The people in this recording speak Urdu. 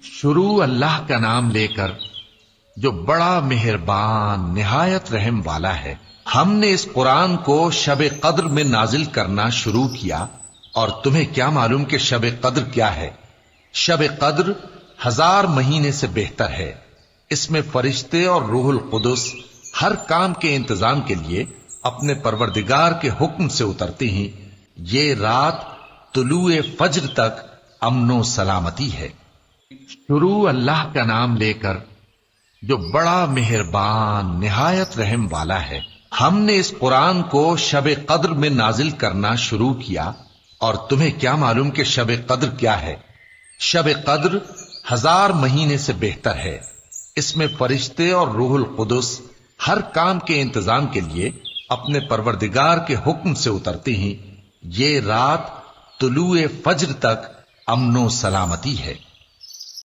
شروع اللہ کا نام لے کر جو بڑا مہربان نہایت رحم والا ہے۔ ہم نے اس قرآن کو شب قدر میں نازل کرنا شروع کیا، اور تمہیں کیا معلوم کہ شب قدر کیا ہے؟ شب قدر 1000 مہینے سے بہتر ہے۔ اس میں فرشتے اور روح القدس ہر کام کے انتظام کے لیے اپنے پروردگار کے حکم سے اترتے ہیں۔ یہ رات طلوع فجر تک امن و سلامتی ہے۔ شروع اللہ کا نام لے کر جو بڑا مہربان نہایت رحم والا ہے۔ ہم نے اس قرآن کو شب قدر میں نازل کرنا شروع کیا، اور تمہیں کیا معلوم کہ شب قدر کیا ہے؟ شب قدر 1000 مہینے سے بہتر ہے۔ اس میں فرشتے اور روح القدس ہر کام کے انتظام کے لیے اپنے پروردگار کے حکم سے اترتے ہیں۔ یہ رات طلوع فجر تک امن و سلامتی ہے۔